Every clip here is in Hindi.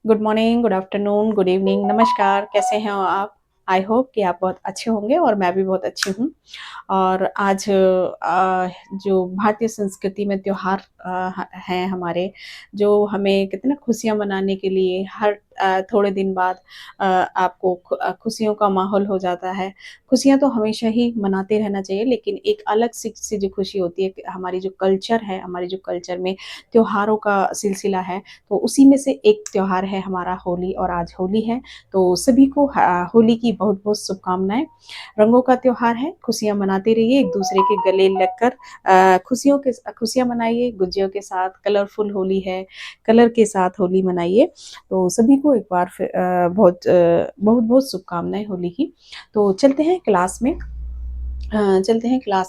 Good morning, good afternoon, good evening, नमस्कार। कैसे हैं आप? आई होप कि आप बहुत अच्छे होंगे और मैं भी बहुत अच्छी हूँ। और आज जो भारतीय संस्कृति में त्योहार हैं हमारे, जो हमें कहते हैं ना खुशियाँ मनाने के लिए हर थोड़े दिन बाद आपको खुशियों का माहौल हो जाता है। खुशियाँ तो हमेशा ही मनाते रहना चाहिए, लेकिन एक अलग सी जो खुशी होती है, कि हमारी जो कल्चर है, हमारे जो कल्चर में त्योहारों का सिलसिला है, तो उसी में से एक त्योहार है हमारा होली। और आज होली है, तो सभी को होली की बहुत-बहुत शुभकामनाएँ। रंगों का त्योहार है, खुशियाँ मनाते रहिए, एक दूसरे के गले लगकर खुशियाँ मनाइए, गुजियों के साथ। कलरफुल होली है, कलर के साथ होली मनाइए। तो सभी को एक बार फिर बहुत-बहुत शुभकामनाएँ होली की। तो चलते हैं क्लास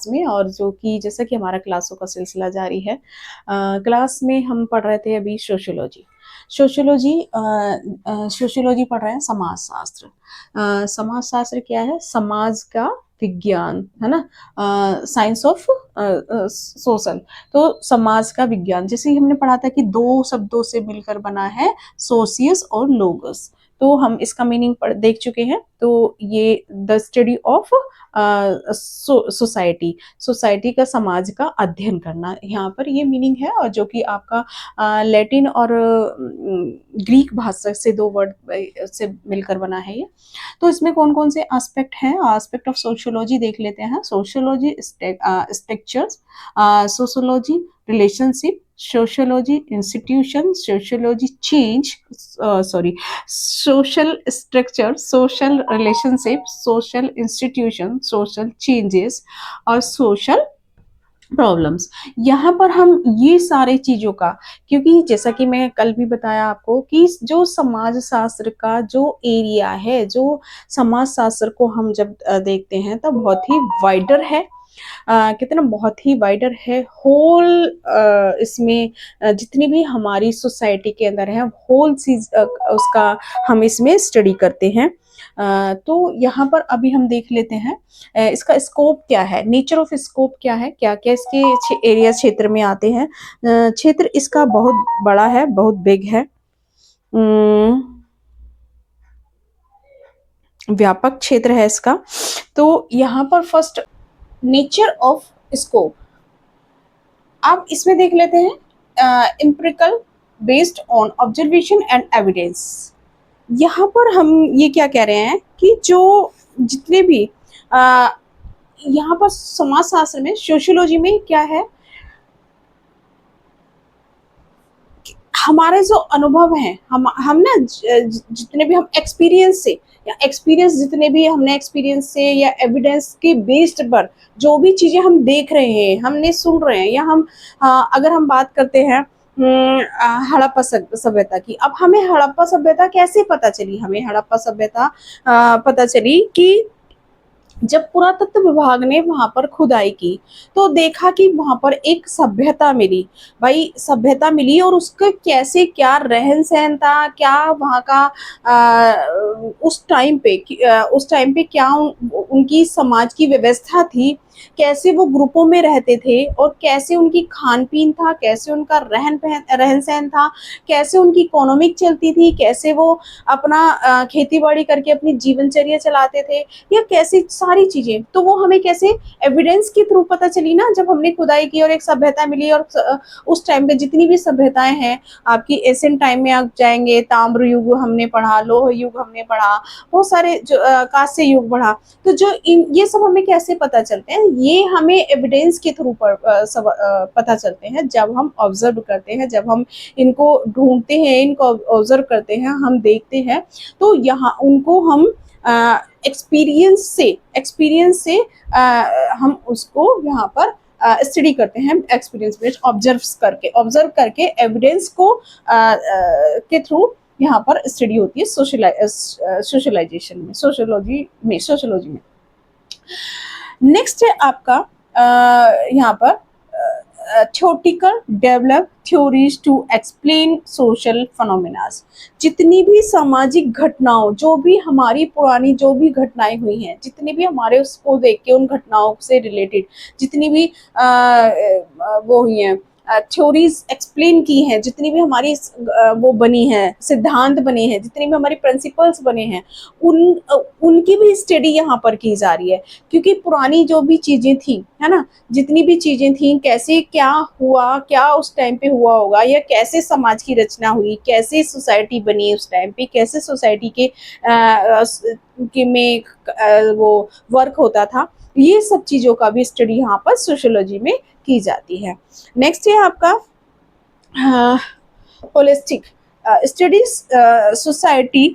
में। और जो कि जैसा कि हमारा क्लासों का सिलसिला जारी है, क्लास में हम पढ़ रहे थे अभी सोशियोलॉजी। सोशियोलॉजी पढ़ रहे हैं, समाजशास्त्र। समाजशास्त्र क्या है? समाज का विज्ञान, है ना? Science of social. तो समाज का विज्ञान, जैसे ही हमने पढ़ा था कि दो शब्दों से मिलकर बना है, सोशियस और लोगस। तो हम इसका मीनिंग देख चुके हैं। तो ये the study of society, society का, समाज का अध्ययन करना, यहाँ पर ये मीनिंग है। और जो कि आपका लैटिन और ग्रीक भाषा से दो वर्ड से मिलकर बना है ये। तो इसमें कौन कौन से एस्पेक्ट हैं? एस्पेक्ट ऑफ सोशियोलॉजी देख लेते हैं। Sociology structures, sociology relationship, sociology institution, sociology change, sorry, social structure, social relationship, social institution, social changes और सोशल प्रॉब्लम्स। यहाँ पर हम ये सारे चीज़ों का, क्योंकि जैसा कि मैं कल भी बताया आपको कि जो समाज शास्त्र का जो एरिया है, जो समाज शास्त्र को हम जब देखते हैं, तब बहुत ही वाइडर है। कहते हैं ना, बहुत ही वाइडर है। होल इसमें जितनी भी हमारी सोसाइटी के अंदर है, होल चीज उसका हम इसमें स्टडी करते हैं। तो यहाँ पर अभी हम देख लेते हैं इसका स्कोप क्या है, नेचर ऑफ स्कोप क्या है, क्या क्या इसके एरिया क्षेत्र में आते हैं। क्षेत्र इसका बहुत बड़ा है, बहुत बिग है। व्यापक क्षेत्र है इसका। तो यहाँ पर फर्स्ट, नेचर ऑफ स्कोप, अब इसमें देख लेते हैं empirical, based on observation and evidence. यहाँ पर हम ये क्या कह रहे हैं कि जो जितने भी यहाँ पर समाजशास्त्र में, सोशियोलॉजी में क्या है, हमारे जो अनुभव हैं, हम ना जितने भी हम एक्सपीरियंस से, या एक्सपीरियंस जितने भी हमने एक्सपीरियंस से या एविडेंस के बेस्ड पर जो भी चीजें हम देख रहे हैं, हमने सुन रहे हैं, या हम अगर हम बात करते हैं हड़प्पा सभ्यता की। अब हमें हड़प्पा सभ्यता कैसे पता चली? हमें हड़प्पा सभ्यता पता चली कि जब पुरातत्व विभाग ने वहां पर खुदाई की, तो देखा कि वहां पर एक सभ्यता मिली। भाई सभ्यता मिली, और उसके कैसे क्या रहन सहन था, क्या वहां का उस टाइम पे क्या उनकी समाज की व्यवस्था थी, कैसे वो ग्रुपों में रहते थे, और कैसे उनकी खान पीन था, कैसे उनका रहन सहन था, कैसे उनकी इकोनॉमिक चलती थी, कैसे वो अपना खेती बाड़ी करके अपनी जीवनचर्या चलाते थे, या कैसी सारी चीजें। तो वो हमें कैसे एविडेंस के थ्रू पता चली ना, जब हमने खुदाई की और एक सभ्यता मिली। और उस टाइम पे जितनी भी सभ्यताएं हैं, आपकी एशियन टाइम में आप जाएंगे, ताम्र युग हमने पढ़ा, लोह युग हमने पढ़ा, बहुत सारे जो कांस्य युग पढ़ा। तो जो ये सब हमें कैसे पता चलते हैं? ये हमें एविडेंस के थ्रू पता चलते हैं, जब हम ऑब्जर्व करते हैं, जब हम इनको ढूंढते हैं, इनको ऑब्जर्व करते हैं, हम देखते हैं। तो यहाँ उनको हम एक्सपीरियंस से हम उसको यहाँ पर स्टडी करते हैं, एक्सपीरियंस बेस्ड, ऑब्जर्व करके एविडेंस को के थ्रू यहाँ पर स्टडी होती है सोशलाइजेशन में, सोशियोलॉजी में। नेक्स्ट है आपका यहाँ पर theoretical develop theories to explain social phenomenas. जितनी भी सामाजिक घटनाओं, जो भी हमारी पुरानी जो भी घटनाएं हुई हैं, जितनी भी हमारे उसको देख के उन घटनाओं से रिलेटेड जितनी भी वो हुई हैं, थ्योरीज एक्सप्लेन की हैं, जितनी भी हमारी वो बनी है, सिद्धांत बने हैं, जितने भी हमारे प्रिंसिपल्स बने हैं, उनकी भी स्टडी यहाँ पर की जा रही है। क्योंकि पुरानी जो भी चीजें थी, है ना, जितनी भी चीजें थी, कैसे क्या हुआ, क्या उस टाइम पे हुआ होगा, या कैसे समाज की रचना हुई, कैसे सोसाइटी बनी उस टाइम पे, कैसे सोसाइटी में वो वर्क होता था, ये सब चीजों का भी स्टडी यहाँ पर सोशियोलॉजी में की जाती है। नेक्स्ट है आपका holistic studies society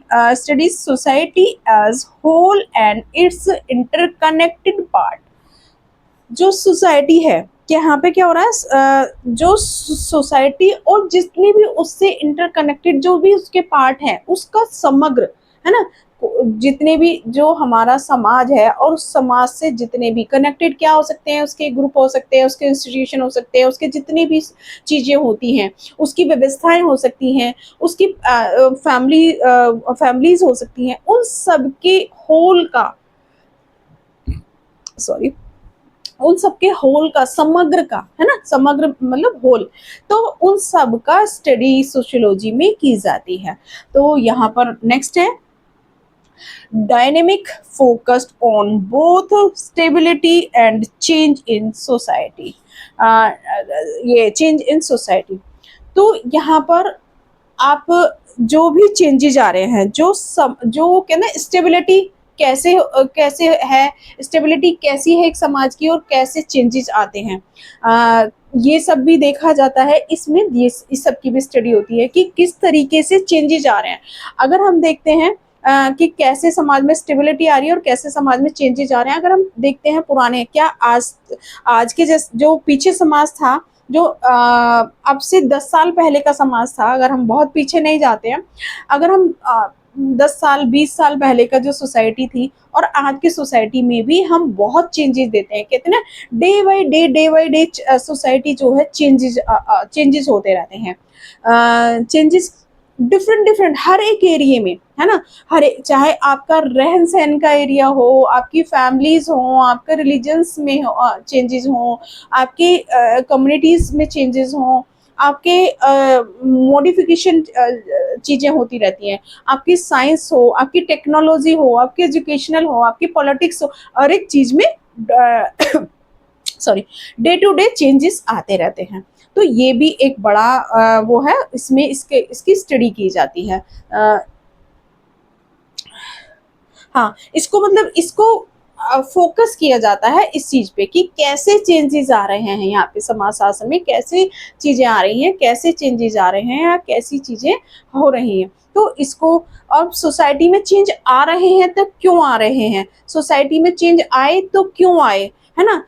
as whole and its interconnected part. जो सोसाइटी है, कि यहाँ पे क्या हो रहा है, जो सोसाइटी और जितने भी उससे इंटरकनेक्टेड जो भी उसके पार्ट हैं, उसका समग्र, है ना, जितने भी जो हमारा समाज है और उस समाज से जितने भी कनेक्टेड क्या हो सकते हैं, उसके ग्रुप हो सकते हैं, उसके इंस्टीट्यूशन हो सकते हैं, उसके जितनी भी चीजें होती हैं, उसकी व्यवस्थाएं हो सकती हैं, उसकी फैमिलीज हो सकती हैं, उन सबके होल का, सॉरी, उन सबके होल का, समग्र का, है ना, समग्र मतलब होल, तो उन सब का स्टडी सोशियोलॉजी में की जाती है। तो यहाँ पर नेक्स्ट है dynamic focused on both stability and change in society. ये चेंज इन सोसाइटी, तो यहाँ पर आप जो भी चेंजेस आ रहे हैं, जो कहना स्टेबिलिटी कैसे है, स्टेबिलिटी कैसी है एक समाज की, और कैसे चेंजेस आते हैं, ये सब भी देखा जाता है इसमें। ये इस सब की भी स्टडी होती है कि किस तरीके से चेंजेस आ रहे हैं। अगर हम देखते हैं कि कैसे समाज में स्टेबिलिटी आ रही है और कैसे समाज में चेंजेस आ रहे हैं, अगर हम देखते हैं पुराने, क्या आज के जो पीछे समाज था, जो अब से 10 साल पहले का समाज था, अगर हम बहुत पीछे नहीं जाते हैं, अगर हम 10 साल 20 साल पहले का जो सोसाइटी थी और आज की सोसाइटी में भी हम बहुत चेंजेस देते हैं, कहते हैं ना, डे बाय डे सोसाइटी जो है चेंजेस होते रहते हैं, चेंजेस डिफरेंट हर एक एरिया में, है ना, हर एक, चाहे आपका रहन सहन का एरिया हो, आपकी फैमिलीज हो, आपका रिलीजन्स में चेंजेस हो, आपके कम्युनिटीज में चेंजेस हो, आपके मॉडिफिकेशन चीजें होती रहती हैं, आपकी साइंस हो, आपकी टेक्नोलॉजी हो, आपकी एजुकेशनल हो, आपकी पॉलिटिक्स हो, हर एक चीज में sorry day to day changes आते रहते हैं। तो ये भी एक बड़ा वो है, इसमें इसकी स्टडी की जाती है। हाँ, इसको मतलब इसको फोकस किया जाता है इस चीज पे कि कैसे चेंजेस आ रहे हैं यहाँ पे समाज शास्त्र में, कैसे चीजें आ रही हैं, कैसे चेंजेस आ रहे हैं, या कैसी चीजें हो रही हैं। तो इसको, अब सोसाइटी में चेंज आ रहे हैं तो क्यों आ रहे हैं, सोसाइटी में चेंज आए तो क्यों आए, है ना।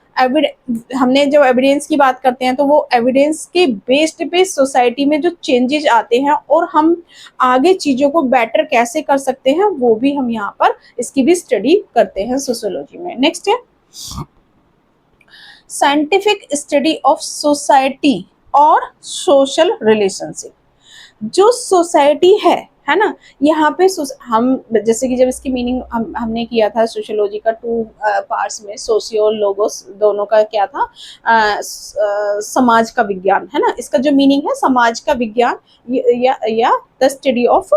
हमने जब एविडेंस की बात करते हैं तो वो एविडेंस के बेस्ड पे सोसाइटी में जो चेंजेस आते हैं और हम आगे चीजों को बेटर कैसे कर सकते हैं, वो भी हम यहाँ पर इसकी भी स्टडी करते हैं सोशियोलॉजी में। नेक्स्ट है साइंटिफिक स्टडी ऑफ सोसाइटी और सोशल रिलेशनशिप। जो सोसाइटी है ना, यहाँ पे हम जैसे कि जब इसकी मीनिंग हमने किया था सोशियोलॉजी का 2 पार्ट्स में, सोशियो लोगोस, दोनों का क्या था, समाज का विज्ञान, है ना, इसका जो मीनिंग है समाज का विज्ञान या द स्टडी ऑफ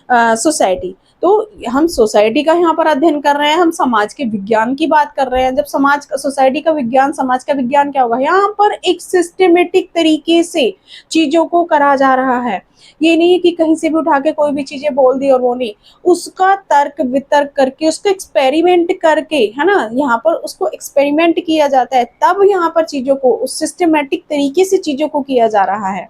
सोसाइटी। तो हम सोसाइटी का यहाँ पर अध्ययन कर रहे हैं, हम समाज के विज्ञान की बात कर रहे हैं। जब सोसाइटी का विज्ञान, समाज का विज्ञान क्या होगा, यहाँ पर एक सिस्टमेटिक तरीके से चीजों को करा जा रहा है। ये नहीं है कि कहीं से भी उठा के कोई भी चीजें बोल दी और वो नहीं, उसका तर्क वितर्क करके, उसको एक्सपेरिमेंट करके, है ना, यहाँ पर उसको एक्सपेरिमेंट किया जाता है, तब यहाँ पर चीजों को उस सिस्टमेटिक तरीके से चीजों को किया जा रहा है।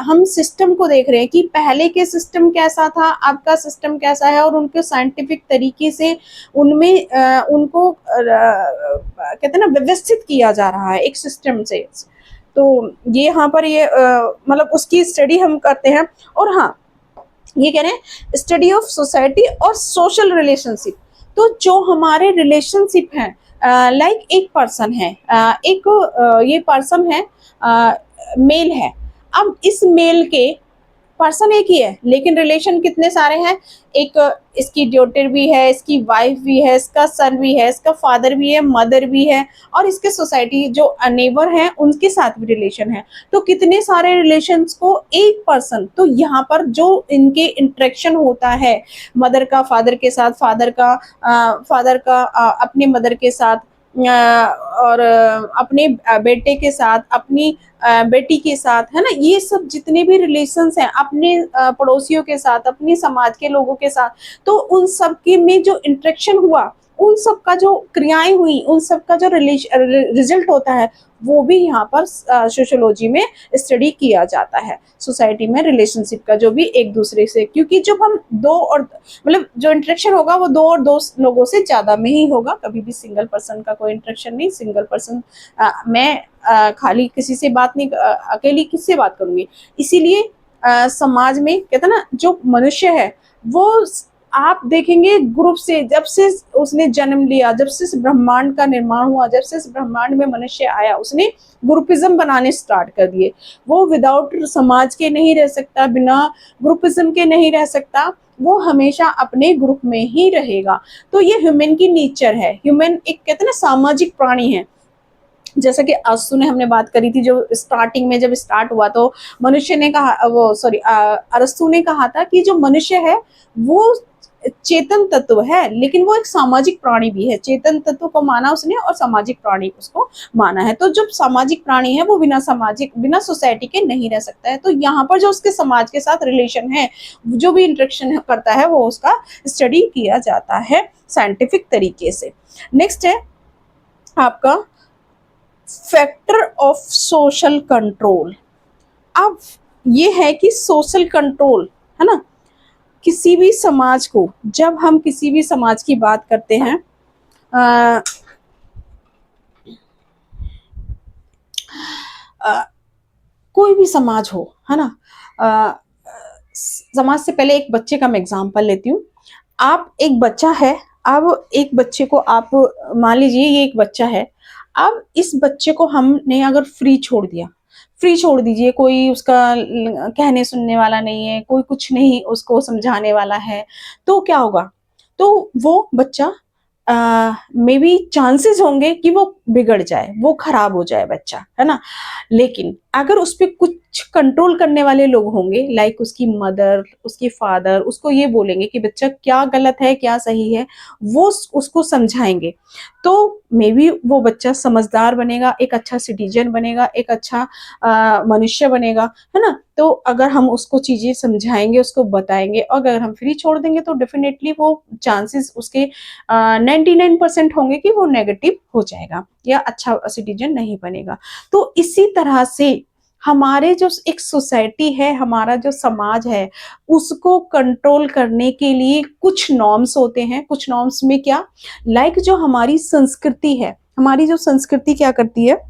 हम सिस्टम को देख रहे हैं कि पहले के सिस्टम कैसा था, अब का सिस्टम कैसा है, और उनको साइंटिफिक तरीके से उनमें उनको कहते हैं ना व्यवस्थित किया जा रहा है एक सिस्टम से। तो ये यहाँ पर ये मतलब उसकी स्टडी हम करते हैं। और हाँ, ये कह रहे हैं स्टडी ऑफ सोसाइटी और सोशल रिलेशनशिप। तो जो हमारे रिलेशनशिप हैं, लाइक एक पर्सन है, ये पर्सन है, मेल है। अब इस मेल के पर्सन एक ही है लेकिन रिलेशन कितने सारे हैं। एक इसकी डॉटर भी है, इसकी वाइफ भी है, इसका सन भी है, इसका फादर भी है, मदर भी है, और इसके सोसाइटी जो नेबर हैं उनके साथ भी रिलेशन है। तो कितने सारे रिलेशंस को एक पर्सन, तो यहाँ पर जो इनके इंटरेक्शन होता है मदर का फादर के साथ, फादर का अपने मदर के साथ, और अपने बेटे के साथ, अपनी बेटी के साथ, है ना, ये सब जितने भी रिलेशंस हैं अपने पड़ोसियों के साथ, अपने समाज के लोगों के साथ, तो उन सब के में जो इंटरेक्शन हुआ, उन सब का जो क्रियाएं हुई, उन सब का जो रिजल्ट होता है, वो भी यहाँ पर सोशियोलॉजी में स्टडी किया जाता है। सोसाइटी में रिलेशनशिप का जो भी एक दूसरे से, क्योंकि जब हम दो और मतलब जो इंटरेक्शन होगा वो दो और दो लोगों से ज्यादा में ही होगा, कभी भी सिंगल पर्सन का कोई इंटरेक्शन नहीं। सिंगल पर्सन मैं खाली किसी से बात नहीं, अकेली किससे बात करूंगी। इसीलिए समाज में कहते हैं ना, जो मनुष्य है वो आप देखेंगे ग्रुप से, जब से उसने जन्म लिया, जब से इस ब्रह्मांड का निर्माण हुआ, जब से इस ब्रह्मांड में मनुष्य आया, उसने ग्रुपिज्म बनाने स्टार्ट कर दिए। वो विदाउट समाज के नहीं रह सकता, बिना ग्रुपिज्म के नहीं रह सकता, वो हमेशा अपने ग्रुप में ही रहेगा। तो ये ह्यूमन की नेचर है। ह्यूमन एक कहते हैं ना सामाजिक प्राणी है। जैसा कि अरस्तु ने हमने बात करी थी, जो स्टार्टिंग में जब स्टार्ट हुआ तो मनुष्य ने कहा, वो सॉरी अरस्तु ने कहा था कि जो मनुष्य है वो चेतन तत्व है, लेकिन वो एक सामाजिक प्राणी भी है। चेतन तत्व को माना उसने और सामाजिक प्राणी उसको माना है। तो जब सामाजिक प्राणी है वो बिना सोसाइटी के नहीं रह सकता है। तो यहाँ पर जो उसके समाज के साथ रिलेशन है, जो भी इंटरेक्शन करता है, वो उसका स्टडी किया जाता है साइंटिफिक तरीके से। नेक्स्ट है आपका फैक्टर ऑफ सोशल कंट्रोल। अब ये है कि सोशल कंट्रोल, है ना, किसी भी समाज को, जब हम किसी भी समाज की बात करते हैं, आ, आ, कोई भी समाज हो, है ना, आ, समाज से पहले एक बच्चे का मैं एग्जांपल लेती हूँ। आप एक बच्चा है, अब एक बच्चे को आप मान लीजिए ये एक बच्चा है, अब इस बच्चे को हमने अगर फ्री छोड़ दीजिए, कोई उसका कहने सुनने वाला नहीं है, कोई कुछ नहीं उसको समझाने वाला है, तो क्या होगा, तो वो बच्चा मे बी चांसेस होंगे कि वो बिगड़ जाए, वो खराब हो जाए बच्चा, है ना। लेकिन अगर उस पर कुछ कंट्रोल करने वाले लोग होंगे, लाइक उसकी मदर, उसके फादर, उसको ये बोलेंगे कि बच्चा क्या गलत है क्या सही है, वो उसको समझाएंगे, तो मे बी वो बच्चा समझदार बनेगा, एक अच्छा सिटीजन बनेगा, एक अच्छा मनुष्य बनेगा, है ना। तो अगर हम उसको चीजें समझाएंगे, उसको बताएंगे, और अगर हम फ्री छोड़ देंगे तो डेफिनेटली वो चांसेस उसके 99% होंगे कि वो नेगेटिव हो जाएगा या अच्छा सिटीजन नहीं बनेगा। तो इसी तरह से हमारे जो एक सोसाइटी है, हमारा जो समाज है, उसको कंट्रोल करने के लिए कुछ नॉर्म्स होते हैं। कुछ नॉर्म्स में क्या, लाइक जो हमारी संस्कृति है, हमारी जो संस्कृति क्या करती है,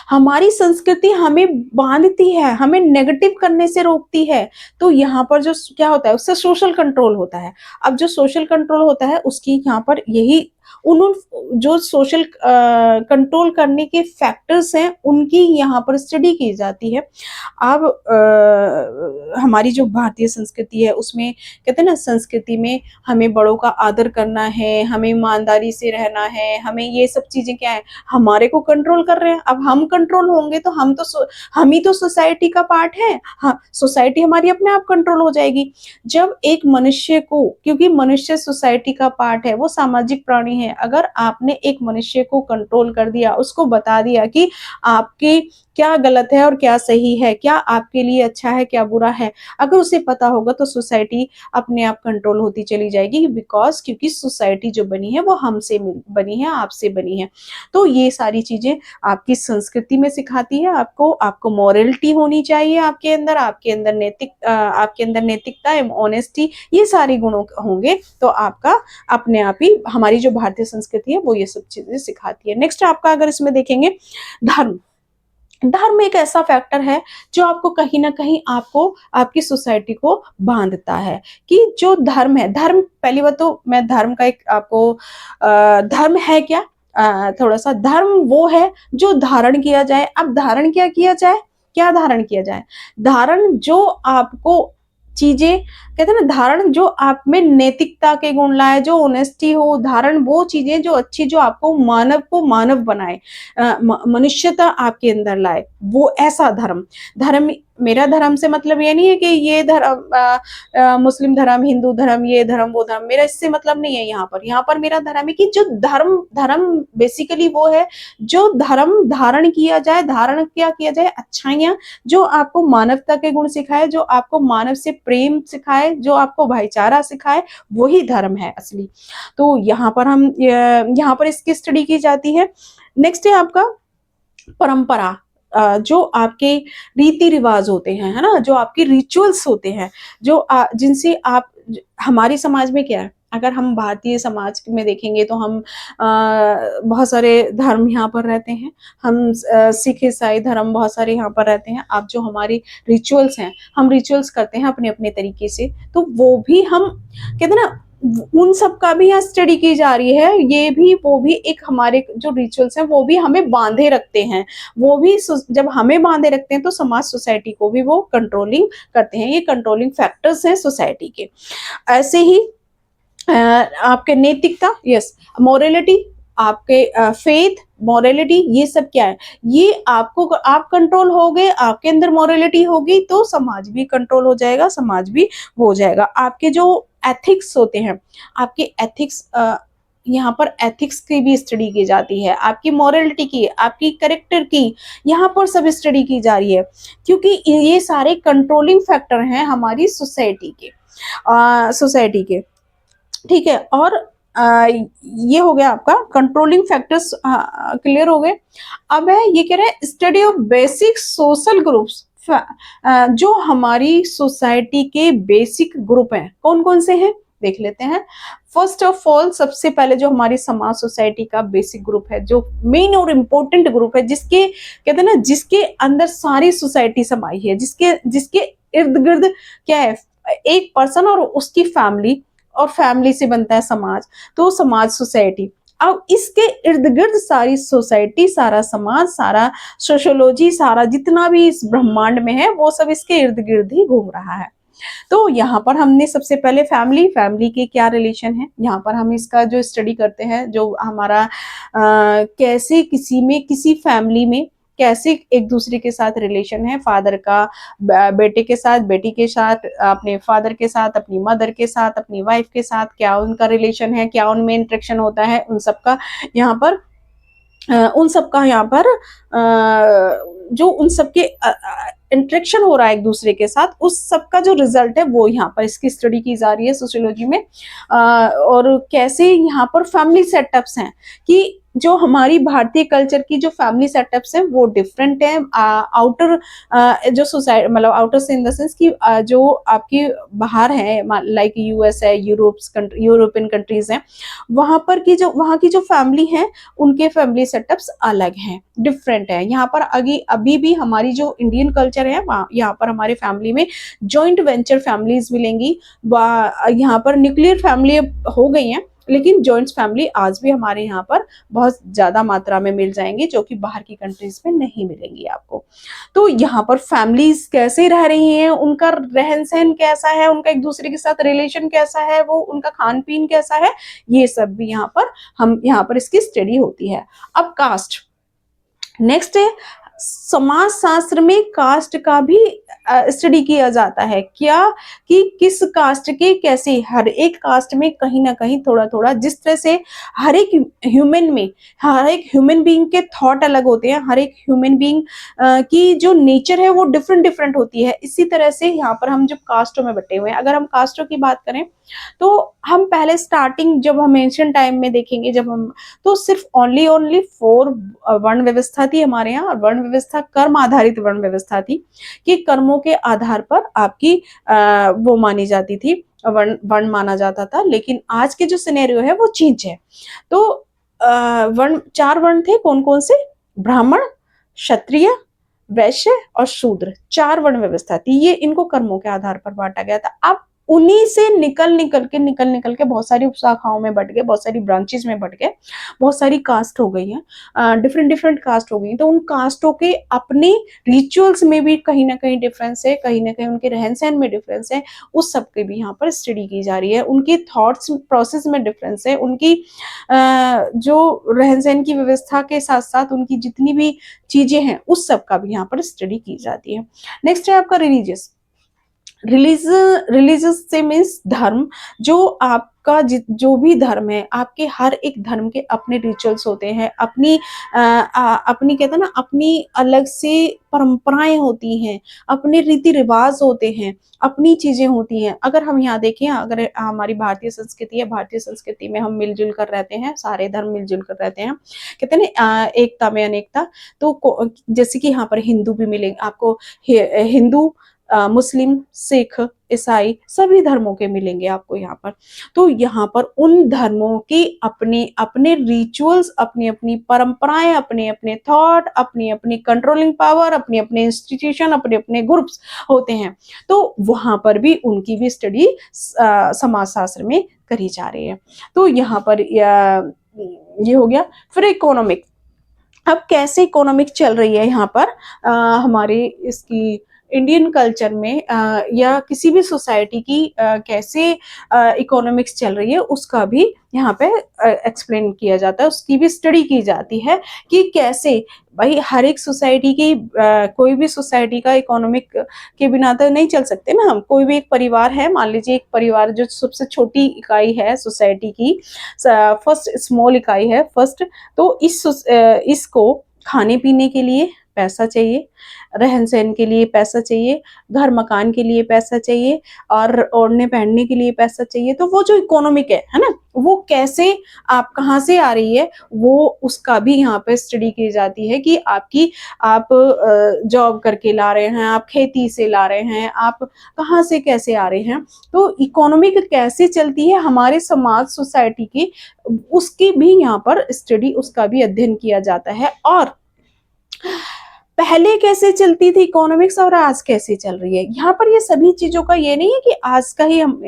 हमारी संस्कृति हमें बांधती है, हमें नेगेटिव करने से रोकती है। तो यहाँ पर जो क्या होता है, उससे सोशल कंट्रोल होता है। अब जो सोशल कंट्रोल होता है उसकी यहाँ पर यही उन जो सोशल कंट्रोल करने के फैक्टर्स हैं उनकी यहाँ पर स्टडी की जाती है। अब हमारी जो भारतीय संस्कृति है उसमें कहते हैं ना, संस्कृति में हमें बड़ों का आदर करना है, हमें ईमानदारी से रहना है, हमें ये सब चीजें क्या है, हमारे को कंट्रोल कर रहे हैं। अब हम कंट्रोल होंगे तो हम ही तो सोसाइटी का पार्ट है। हाँ, सोसाइटी हमारी अपने आप कंट्रोल हो जाएगी। जब एक मनुष्य को, क्योंकि मनुष्य सोसाइटी का पार्ट है, वो सामाजिक प्राणी है, अगर आपने एक मनुष्य को कंट्रोल कर दिया, उसको बता दिया कि आपके क्या गलत है और क्या सही है, क्या आपके लिए अच्छा है क्या बुरा है, अगर उसे पता होगा तो सोसाइटी अपने आप कंट्रोल होती चली जाएगी। बिकॉज क्योंकि सोसाइटी जो बनी है वो हमसे बनी है, आपसे बनी है। तो ये सारी चीजें आपकी संस्कृति में सिखाती है। आपको मॉरलिटी होनी चाहिए आपके अंदर नैतिकता एवं ऑनेस्टी, ये सारे गुणों होंगे तो आपका अपने आप ही, हमारी जो भारतीय संस्कृति है वो ये सब चीजें सिखाती है। नेक्स्ट आपका अगर इसमें देखेंगे, धर्म। धर्म एक ऐसा फैक्टर है जो आपको कहीं ना कहीं आपको आपकी सोसाइटी को बांधता है। कि जो धर्म है, धर्म पहली बात तो मैं धर्म का एक आपको धर्म है क्या, थोड़ा सा, धर्म वो है जो धारण किया जाए। अब धारण क्या किया जाए, क्या धारण किया जाए? धारण जो आपको चीजें, कहते हैं ना, धारण जो आप में नैतिकता के गुण लाए, जो ऑनेस्टी हो, धारण वो चीजें जो अच्छी, जो आपको मानव को मानव बनाए, मनुष्यता आपके अंदर लाए, वो ऐसा धर्म। धर्म, मेरा धर्म से मतलब ये नहीं है कि ये धर्म मुस्लिम धर्म, हिंदू धर्म, ये धर्म, वो धर्म, मेरा इससे मतलब नहीं है। यहाँ पर मेरा धर्म है कि जो धर्म, धर्म बेसिकली वो है जो धर्म धारण किया जाए, धारण क्या किया जाए, अच्छाइयाँ, जो आपको मानवता के गुण सिखाए, जो आपको मानव से प्रेम सिखाए, जो आपको भाईचारा सिखाए, वही धर्म है असली। तो यहाँ पर इसकी स्टडी की जाती है। नेक्स्ट है आपका परंपरा, जो आपके रीति रिवाज होते हैं, है ना, जो आपके रिचुअल्स होते हैं, जो जिनसे आप, हमारी समाज में क्या है, अगर हम भारतीय समाज में देखेंगे तो हम बहुत सारे धर्म यहाँ पर रहते हैं। हम सिख ईसाई धर्म बहुत सारे यहाँ पर रहते हैं। अब जो हमारी रिचुअल्स हैं, हम रिचुअल्स करते हैं अपने अपने तरीके से, तो वो भी हम, कहते हैं ना, उन सब का भी यहाँ स्टडी की जा रही है। ये भी, वो भी एक, हमारे जो रिचुअल्स हैं वो भी हमें बांधे रखते हैं। वो भी जब हमें बांधे रखते हैं तो समाज, सोसाइटी को भी वो कंट्रोलिंग करते हैं। ये कंट्रोलिंग फैक्टर्स हैं सोसाइटी के। ऐसे ही आपके नैतिकता, यस, मोरालिटी, आपके फेथ, मोरालिटी, ये सब क्या है, ये आपको, आप कंट्रोल हो गए, आपके अंदर मोरालिटी होगी तो समाज भी कंट्रोल हो जाएगा, समाज भी हो जाएगा। आपके जो एथिक्स होते हैं, आपके एथिक्स, यहाँ पर एथिक्स की भी स्टडी की जाती है, आपकी मोरालिटी की, आपकी करेक्टर की, यहाँ पर सब स्टडी की जा रही है, क्योंकि ये सारे कंट्रोलिंग फैक्टर हैं हमारी सोसाइटी के, सोसाइटी के। ठीक है, और ये हो गया आपका कंट्रोलिंग फैक्टर्स, क्लियर हो गए। अब है, ये कह रहे हैं study of basic social groups, जो हमारी सोसाइटी के बेसिक ग्रुप हैं, कौन कौन से हैं देख लेते हैं। फर्स्ट ऑफ ऑल, सबसे पहले जो हमारी समाज, सोसाइटी का बेसिक ग्रुप है, जो मेन और इम्पोर्टेंट ग्रुप है, जिसके, कहते हैं ना, जिसके अंदर सारी सोसाइटी समाई है, जिसके जिसके इर्द गिर्द क्या है, एक पर्सन और उसकी फैमिली, और फैमिली से बनता है समाज, तो समाज, सोसाइटी। अब इसके इर्द गिर्द सारी सोसाइटी, सारा समाज, सारा सोशियोलॉजी, सारा जितना भी इस ब्रह्मांड में है, वो सब इसके इर्द गिर्द ही घूम रहा है। तो यहाँ पर हमने सबसे पहले फैमिली, फैमिली के क्या रिलेशन है, यहाँ पर हम इसका जो स्टडी करते हैं, जो हमारा कैसे किसी में, किसी फैमिली में कैसे एक दूसरे के साथ रिलेशन है, फादर का बेटे के साथ, बेटी के साथ, अपने फादर के साथ, अपनी मदर के साथ, अपनी वाइफ के साथ, क्या उनका रिलेशन है, क्या उनमें इंटरेक्शन होता है, उन सबका यहाँ पर उन सबका यहाँ पर जो उन सबके इंटरेक्शन हो रहा है एक दूसरे के साथ, उस सबका जो रिजल्ट है वो यहाँ पर इसकी स्टडी की जा रही है सोशियोलॉजी में। और कैसे यहाँ पर फैमिली सेटअप्स हैं, कि जो हमारी भारतीय कल्चर की जो फैमिली सेटअप्स हैं वो डिफरेंट है आउटर, जो सोसाइटी, मतलब आउटर से इन द सेंस कि जो आपकी बाहर है, लाइक यूएस है, यूरोपियन कंट्रीज हैं, वहां पर की जो, वहां की जो फैमिली है, उनके फैमिली सेटअप्स अलग हैं, डिफरेंट है। यहाँ पर अभी भी हमारी जो इंडियन कल्चर है, यहाँ पर हमारे फैमिली में जॉइंट वेंचर फैमिलीज मिलेंगी। यहाँ पर न्यूक्लियर फैमिली हो गई हैं, लेकिन जॉइंट फैमिली आज भी हमारे यहाँ पर बहुत ज्यादा मात्रा में मिल जाएंगी, जो कि बाहर की कंट्रीज में नहीं मिलेंगी आपको। तो यहाँ पर फैमिलीज कैसे रह रही हैं, उनका रहन सहन कैसा है, उनका एक दूसरे के साथ रिलेशन कैसा है, वो उनका खान पीन कैसा है, ये सब भी यहाँ पर इसकी स्टडी होती है। अब कास्ट, नेक्स्ट है, समाज शास्त्र में कास्ट का भी स्टडी किया जाता है, क्या कि किस कास्ट के कैसे, हर एक कास्ट में कहीं ना कहीं थोड़ा थोड़ा, जिस तरह से हर एक ह्यूमन में, हर एक ह्यूमन बीइंग के थॉट अलग होते हैं, हर एक ह्यूमन बीइंग की जो नेचर है वो डिफरेंट डिफरेंट होती है, इसी तरह से यहाँ पर हम जब कास्टों में बटे हुए हैं, अगर हम कास्टों की बात करें तो हम पहले स्टार्टिंग, जब हम एंशिएंट टाइम में देखेंगे, जब हम, तो सिर्फ ओनली 4 वर्ण व्यवस्था थी हमारे यहाँ, और वर्ण व्यवस्था कर्म आधारित वर्ण व्यवस्था थी, कि कर्मों के आधार पर आपकी वो मानी जाती थी, वर्ण माना जाता था। लेकिन आज के जो सिनेरियो है वो चेंज है। तो वर्ण, 4 वर्ण थे, कौन कौन से, ब्राह्मण, क्षत्रिय, वैश्य और शूद्र, 4 वर्ण व्यवस्था थी। ये इनको कर्मों के आधार पर बांटा गया था। अब उन्हीं से निकल के बहुत सारी शाखाओं में बट गए, बहुत सारी ब्रांचेस में बट गए, बहुत सारी कास्ट हो गई हैं, डिफरेंट डिफरेंट कास्ट हो गई हैं। तो उन कास्टों के अपने रिचुअल्स में भी कहीं ना कहीं डिफरेंस है, कहीं ना कहीं उनके रहन सहन में डिफरेंस है, उस सब के भी यहाँ पर स्टडी की जा रही है। उनकी थॉट्स प्रोसेस में डिफरेंस है, उनकी जो रहन सहन की व्यवस्था के साथ साथ उनकी जितनी भी चीजें हैं उस सब का भी यहाँ पर स्टडी की जाती है। नेक्स्ट है आपका रिलीजियस। रिलीजियस से मीन्स धर्म। जो आपका जो भी धर्म है, आपके हर एक धर्म के अपने रिचुअल्स होते हैं, अपनी कहते हैं ना, अपनी अलग से परंपराएं होती हैं, अपने रीति रिवाज होते हैं, अपनी चीजें होती हैं। अगर हम यहाँ देखें, अगर हमारी भारतीय संस्कृति है, भारतीय संस्कृति में हम मिलजुल कर रहते हैं, सारे धर्म मिलजुल कर रहते हैं, कहते हैं ना एकता में अनेकता। तो जैसे कि यहाँ पर हिंदू भी मिलेंगे आपको, हिंदू, मुस्लिम, सिख, ईसाई सभी धर्मों के मिलेंगे आपको यहाँ पर। तो यहाँ पर उन धर्मों के अपने अपने रिचुअल्स, अपनी अपनी परंपराएं, अपने अपने थॉट, अपनी अपनी कंट्रोलिंग पावर, अपने अपने इंस्टीट्यूशन, अपने अपने ग्रुप्स होते हैं। तो वहां पर भी उनकी भी स्टडी समाजशास्त्र में करी जा रही है। तो यहाँ पर ये हो गया। फिर इकोनॉमिक, अब कैसे इकोनॉमिक चल रही है यहाँ पर हमारे इसकी इंडियन कल्चर में, या किसी भी सोसाइटी की कैसे इकोनॉमिक्स चल रही है उसका भी यहाँ पे एक्सप्लेन किया जाता है, उसकी भी स्टडी की जाती है कि कैसे भाई हर एक सोसाइटी की कोई भी सोसाइटी का इकोनॉमिक के बिना तो नहीं चल सकते ना हम। कोई भी एक परिवार है, मान लीजिए एक परिवार जो सबसे छोटी इकाई है सोसाइटी की, फर्स्ट स्मॉल इकाई है फर्स्ट, तो इसको खाने पीने के लिए पैसा चाहिए, रहन सहन के लिए पैसा चाहिए, घर मकान के लिए पैसा चाहिए, और ओढ़ने पहनने के लिए पैसा चाहिए। तो वो जो इकोनॉमिक है ना, वो कैसे, आप कहाँ से आ रही है, वो उसका भी यहाँ पे स्टडी की जाती है कि आप जॉब करके ला रहे हैं, आप खेती से ला रहे हैं, आप कहाँ से कैसे आ रहे हैं। तो इकोनॉमिक कैसे चलती है हमारे समाज सोसाइटी की, उसकी भी यहाँ पर स्टडी, उसका भी अध्ययन किया जाता है। और पहले कैसे चलती थी इकोनॉमिक्स और आज कैसे चल रही है, यहाँ पर ये सभी चीजों का ये नहीं है कि आज का ही हम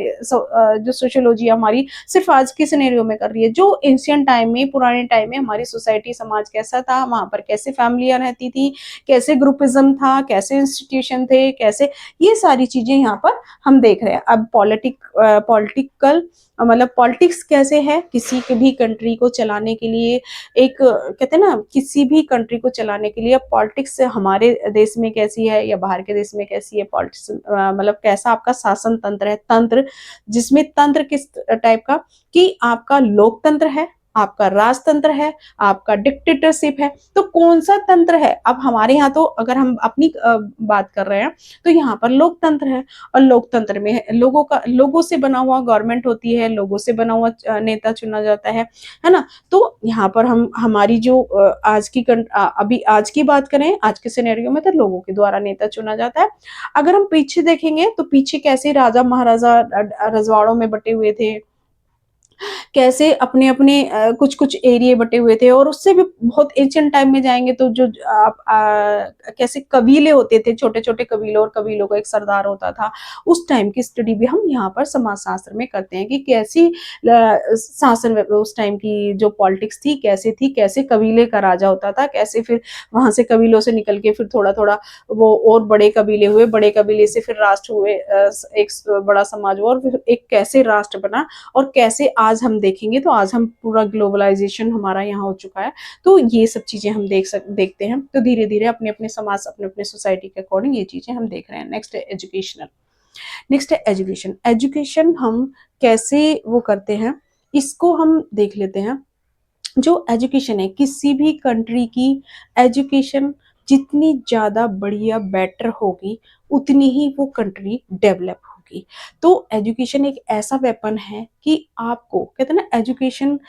जो सोशियोलॉजी हमारी सिर्फ आज के सिनेरियो में कर रही है। जो एंशियंट टाइम में, पुराने टाइम में हमारी सोसाइटी समाज कैसा था, वहां पर कैसे फैमिलियां रहती थी, कैसे ग्रुपिज्म था, कैसे इंस्टीट्यूशन थे, कैसे, ये सारी चीजें यहाँ पर हम देख रहे हैं। अब पॉलिटिकल मतलब पॉलिटिक्स कैसे है किसी भी कंट्री को चलाने के लिए, एक कहते हैं ना, किसी भी कंट्री को चलाने के लिए पॉलिटिक्स हमारे देश में कैसी है या बाहर के देश में कैसी है, पॉलिटिक्स मतलब कैसा आपका शासन तंत्र है, तंत्र, जिसमें तंत्र किस टाइप का, कि आपका लोकतंत्र है, आपका राजतंत्र है, आपका डिक्टेटरशिप है। तो कौन सा तंत्र है, अब हमारे यहाँ तो अगर हम अपनी बात कर रहे हैं तो यहाँ पर लोकतंत्र है, और लोकतंत्र में लोगों से बना हुआ गवर्नमेंट होती है, लोगों से बना हुआ नेता चुना जाता है ना। तो यहाँ पर हम हमारी जो अभी आज की बात करें, आज के सिनेरियो में तो लोगों के द्वारा नेता चुना जाता है। अगर हम पीछे देखेंगे तो पीछे कैसे राजा महाराजा रजवाड़ों में बटे हुए थे, कैसे अपने अपने कुछ कुछ एरिया बटे हुए थे, और उससे भी बहुत एंशिएंट टाइम में जाएंगे तो जो कैसे कबीले होते थे, छोटे छोटे कबीलों, और कबीलों का एक सरदार होता था, उस टाइम की स्टडी भी हम यहाँ पर समाजशास्त्र में करते हैं कि कैसी शासन उस टाइम की जो पॉलिटिक्स थी कैसे थी, कैसे कबीले का राजा होता था, कैसे फिर वहां से कबीलों से निकल के फिर थोड़ा थोड़ा वो और बड़े कबीले हुए, बड़े कबीले से फिर राष्ट्र हुए, एक बड़ा समाज हुआ, और फिर एक कैसे राष्ट्र बना, और कैसे आज हम देखेंगे तो आज हम पूरा ग्लोबलाइजेशन हमारा यहाँ हो चुका है। तो ये सब चीजें हम देखते हैं। तो धीरे धीरे अपने अपने समाज, अपने अपने सोसाइटी के अकॉर्डिंग ये चीजें हम देख रहे हैं। नेक्स्ट है एजुकेशनल। नेक्स्ट है एजुकेशन। एजुकेशन हम कैसे वो करते हैं, इसको हम देख लेते हैं। जो एजुकेशन है किसी भी कंट्री की, एजुकेशन जितनी ज्यादा बढ़िया बेटर होगी उतनी ही वो कंट्री डेवलप होगी। तो एजुकेशन एक ऐसा वेपन है कि आपको, कहते हैं ना, एजुकेशन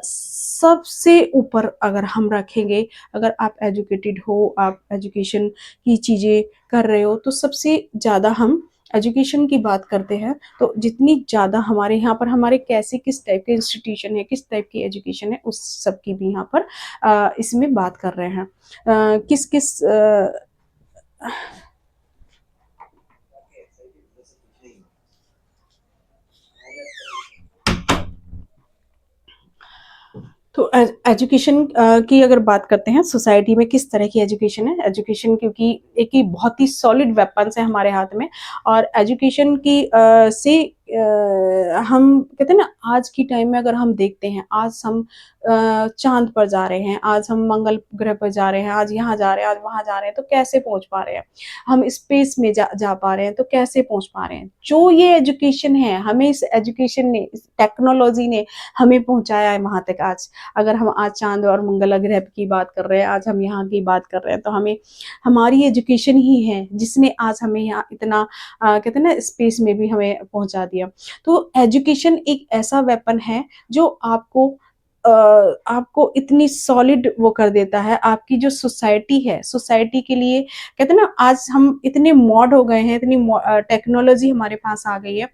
सबसे ऊपर अगर हम रखेंगे, अगर आप एजुकेटेड हो, आप एजुकेशन की चीजें कर रहे हो, तो सबसे ज्यादा हम एजुकेशन की बात करते हैं। तो जितनी ज़्यादा हमारे यहाँ पर हमारे कैसे किस टाइप के इंस्टीट्यूशन है, किस टाइप की एजुकेशन है, उस सब की भी यहाँ पर इसमें बात कर रहे हैं। किस किस तो एजुकेशन की अगर बात करते हैं, सोसाइटी में किस तरह की एजुकेशन है? एजुकेशन क्योंकि एक ही बहुत ही सॉलिड वेपन्स है हमारे हाथ में, और एजुकेशन की हम कहते हैं ना, आज की टाइम में अगर हम देखते हैं, आज हम चाँद पर जा रहे हैं, आज हम मंगल ग्रह पर जा रहे हैं, आज यहाँ जा रहे हैं, आज वहाँ जा रहे हैं, तो कैसे पहुँच पा रहे हैं? हम स्पेस में जा जा पा रहे हैं, तो कैसे पहुँच पा रहे हैं? जो ये एजुकेशन है, हमें इस एजुकेशन ने, इस टेक्नोलॉज़ी ने हमें पहुँचाया है वहाँ तक आज। अगर हम आज चाँद और मंगल ग्रह की बात कर रहे हैं, आज हम यहाँ की बात कर रहे हैं, तो हमें हमारी एजुकेशन ही है जिसने आज हमें यहाँ इतना कहते हैं ना, स्पेस में भी हमें पहुँचा दिया। तो एजुकेशन एक ऐसा वेपन है जो अ, आपको इतनी सॉलिड वो कर देता है, आपकी जो सोसाइटी है, सोसाइटी के लिए कहते हैं ना, आज हम इतने मॉड हो गए हैं, इतनी टेक्नोलॉज़ी हमारे पास आ गई है।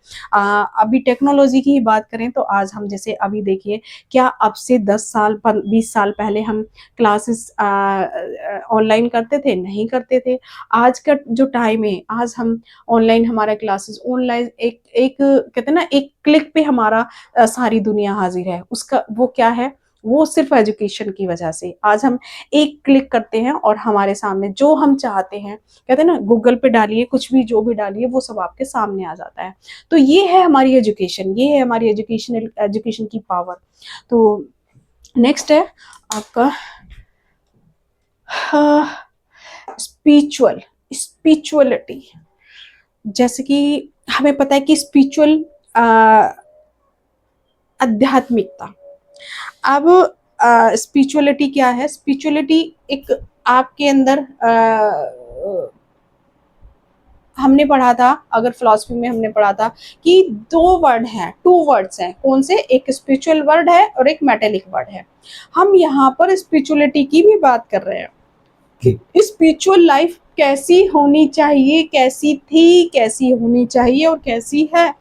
अभी टेक्नोलॉज़ी की ही बात करें तो आज हम जैसे अभी देखिए, क्या अब से 10 साल 20 साल पहले हम क्लासेस ऑनलाइन करते थे? नहीं करते थे। आज का जो टाइम है, आज हम ऑनलाइन, हमारा क्लासेस ऑनलाइन, एक एक कहते हैं ना, एक क्लिक पे हमारा सारी दुनिया हाज़िर है। उसका वो क्या है? वो सिर्फ़ एजुकेशन की वजह से। आज हम एक क्लिक करते हैं और हमारे सामने जो हम चाहते हैं, कहते हैं ना, गूगल पे डालिए, कुछ भी जो भी डालिए, वो सब आपके सामने आ जाता है। तो ये है हमारी एजुकेशन, ये है हमारी एजुकेशन की पावर। तो नेक्स्ट है आपका स्पिरिचुअल स्पिरिचुअलिटी। जैसे कि हमें पता है कि स्पिरिचुअल आध्यात्मिकता। अब स्पिरिचुअलिटी क्या है? स्पिरिचुअलिटी एक आपके अंदर हमने पढ़ा था, अगर फिलॉसफी में हमने पढ़ा था कि दो वर्ड हैं, टू वर्ड्स हैं। कौन से? एक स्पिरिचुअल वर्ड है और एक मेटेलिक वर्ड है। हम यहाँ पर स्पिरिचुअलिटी की भी बात कर रहे हैं कि स्पिरिचुअल लाइफ कैसी होनी चाहिए, कैसी थी, कैसी होनी चाहिए और कैसी है।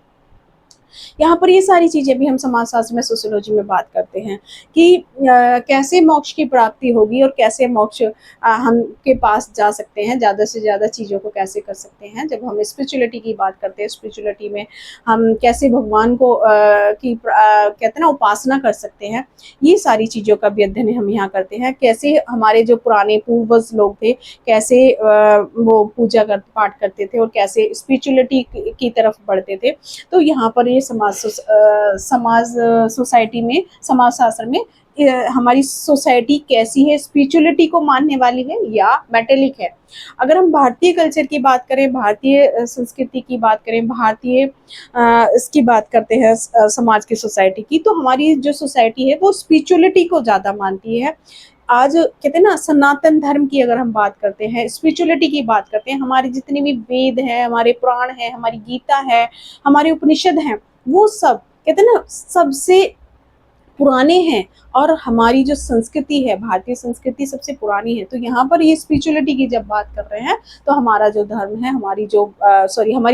यहाँ पर ये सारी चीज़ें भी हम समाजशास्त्र में, सोशियोलॉजी में बात करते हैं कि कैसे मोक्ष की प्राप्ति होगी और कैसे मोक्ष हम के पास जा सकते हैं, ज़्यादा से ज़्यादा चीज़ों को कैसे कर सकते हैं। जब हम स्पिरिचुअलिटी की बात करते हैं, स्पिरिचुअलिटी में हम कैसे भगवान को कहते हैं ना, उपासना कर सकते हैं, ये सारी चीज़ों का भी अध्ययन हम यहाँ करते हैं। कैसे हमारे जो पुराने पूर्वज लोग थे, कैसे वो पूजा कर पाठ करते थे और कैसे स्पिरिचुअलिटी की तरफ बढ़ते थे। तो यहाँ पर ये समाज सोसाइटी में, समाज शास्त्र में हमारी सोसाइटी कैसी है, स्पिरिचुअलिटी को मानने वाली है या मेटेलिक है। अगर हम भारतीय कल्चर की बात करें, भारतीय संस्कृति की बात करें, भारतीय इसकी बात करते हैं, समाज की, सोसाइटी की, तो हमारी जो सोसाइटी है वो स्पिरिचुअलिटी को ज़्यादा मानती है। आज कहते हैं ना, सनातन धर्म की अगर हम बात करते हैं, स्पिरिचुअलिटी की बात करते हैं, हमारे जितने भी वेद हैं, हमारे पुराण हैं, हमारी गीता है, हमारे उपनिषद हैं, वो सब कहते हैं ना, सबसे पुराने हैं। और हमारी जो संस्कृति है, भारतीय संस्कृति सबसे पुरानी है। तो यहाँ पर ये स्पिरिचुअलिटी की जब बात कर रहे हैं, तो हमारा जो धर्म है, हमारी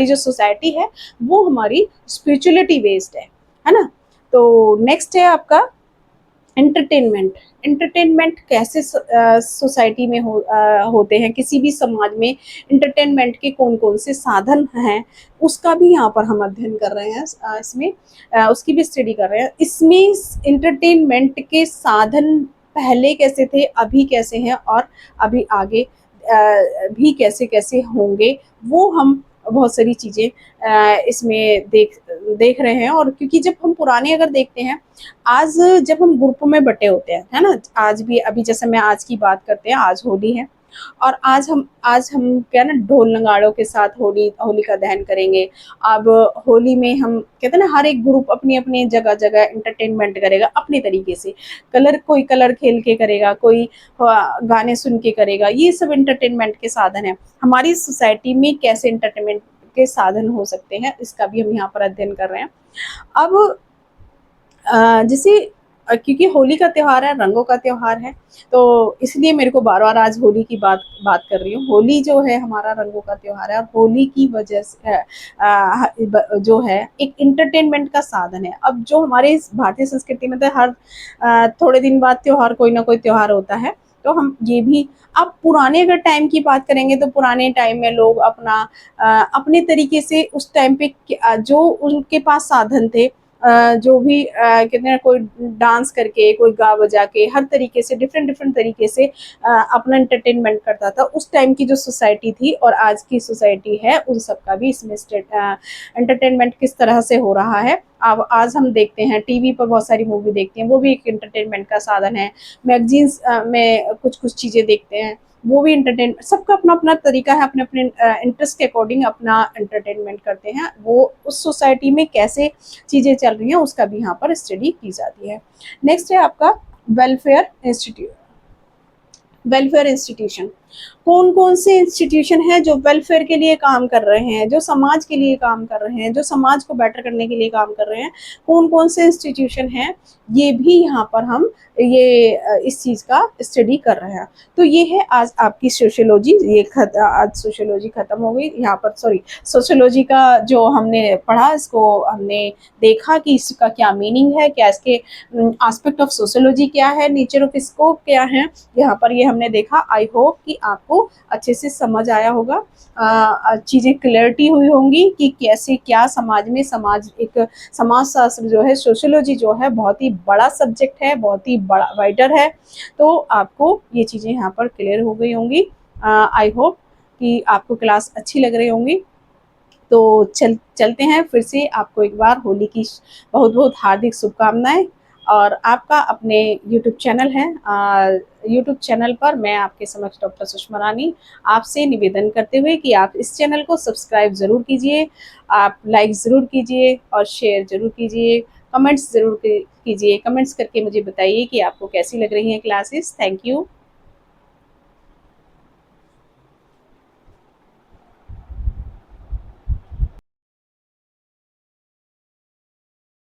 जो सोसाइटी है, वो हमारी स्पिरिचुअलिटी बेस्ड है ना। तो नेक्स्ट है आपका एंटरटेनमेंट। एंटरटेनमेंट कैसे सोसाइटी में होते हैं, किसी भी समाज में एंटरटेनमेंट के कौन कौन से साधन हैं, उसका भी यहाँ पर हम अध्ययन कर रहे हैं। इसमें उसकी भी स्टडी कर रहे हैं। इसमें एंटरटेनमेंट के साधन पहले कैसे थे, अभी कैसे हैं और अभी आगे भी कैसे कैसे होंगे, वो हम बहुत सारी चीज़ें इसमें देख रहे हैं। और क्योंकि जब हम पुराने अगर देखते हैं, आज जब हम ग्रुपों में बटे होते हैं, है ना, आज भी, अभी जैसे मैं आज की बात करते हैं, आज होली है और आज हम क्या ना, ढोल नगाड़ों के साथ होली का दहन करेंगे। अब होली में हम कहते हैं ना, हर एक ग्रुप अपनी अपनी जगह जगह एंटरटेनमेंट करेगा अपने तरीके से। कोई कलर खेल के करेगा, कोई गाने सुन के करेगा, ये सब एंटरटेनमेंट के साधन है। हमारी सोसाइटी में कैसे एंटरटेनमेंट के साधन हो सकते हैं, इसका भी हम यहाँ पर अध्ययन कर रहे हैं। अब जैसे क्योंकि होली का त्योहार है, रंगों का त्योहार है, तो इसलिए मेरे को बार-बार आज होली की बात कर रही हूँ। होली जो है हमारा रंगों का त्योहार है और होली की वजह से जो है एक एंटरटेनमेंट का साधन है। अब जो हमारे इस भारतीय संस्कृति में तो हर थोड़े दिन बाद त्योहार, कोई ना कोई त्योहार होता है, तो हम ये भी, अब पुराने अगर टाइम की बात करेंगे तो पुराने टाइम में लोग अपने तरीके से उस टाइम पे जो उनके पास साधन थे, जो भी कहते हैं कोई डांस करके, कोई गा बजा के, हर तरीके से डिफरेंट डिफरेंट तरीके से अपना एंटरटेनमेंट करता था। उस टाइम की जो सोसाइटी थी और आज की सोसाइटी है, उन सब का भी इसमें एंटरटेनमेंट किस तरह से हो रहा है। अब आज हम देखते हैं टीवी पर बहुत सारी मूवी देखते हैं, वो भी एक एंटरटेनमेंट का साधन है। मैगजीन्स में कुछ कुछ चीज़ें देखते हैं, वो भी एंटरटेन, सबका अपना अपना तरीका है, अपने अपने इंटरेस्ट के अकॉर्डिंग अपना एंटरटेनमेंट करते हैं। वो उस सोसाइटी में कैसे चीज़ें चल रही हैं उसका भी यहाँ पर स्टडी की जाती है। नेक्स्ट है आपका वेलफेयर इंस्टीट्यूट, वेलफेयर इंस्टीट्यूशन। कौन कौन से इंस्टीट्यूशन हैं जो वेलफेयर के लिए काम कर रहे हैं, जो समाज के लिए काम कर रहे हैं, जो समाज को बेटर करने के लिए काम कर रहे हैं, कौन कौन से इंस्टीट्यूशन हैं, ये भी यहाँ पर हम ये इस चीज़ का स्टडी कर रहे हैं। तो ये है आज आपकी सोशियोलॉजी। आज सोशियोलॉजी खत्म हो गई यहाँ पर, सॉरी, सोशियोलॉजी का जो हमने पढ़ा, इसको हमने देखा कि इसका क्या मीनिंग है, क्या इसके एस्पेक्ट ऑफ सोशियोलॉजी क्या है, नेचर ऑफ स्कोप क्या है, यहाँ पर ये हमने देखा। आई होप कि आपको अच्छे से समझ आया होगा, चीज़ें क्लैरिटी हुई होंगी कि कैसे क्या समाज में, समाज एक समाज शास्त्र जो है, सोशियोलॉजी जो है, बहुत ही बड़ा सब्जेक्ट है, बहुत ही बड़ा वाइडर है। तो आपको ये चीज़ें यहाँ पर क्लियर हो गई होंगी। आई होप कि आपको क्लास अच्छी लग रही होंगी। तो चलते हैं फिर से। आपको एक बार होली की बहुत बहुत हार्दिक शुभकामनाएं। और आपका अपने यूट्यूब चैनल है, यूट्यूब चैनल पर मैं आपके समक्ष डॉक्टर सुषमा रानी आपसे निवेदन करते हुए कि आप इस चैनल को सब्सक्राइब ज़रूर कीजिए, आप लाइक ज़रूर कीजिए और शेयर ज़रूर कीजिए, कमेंट्स ज़रूर कीजिए। कमेंट्स करके मुझे बताइए कि आपको कैसी लग रही हैं क्लासेस। Thank you.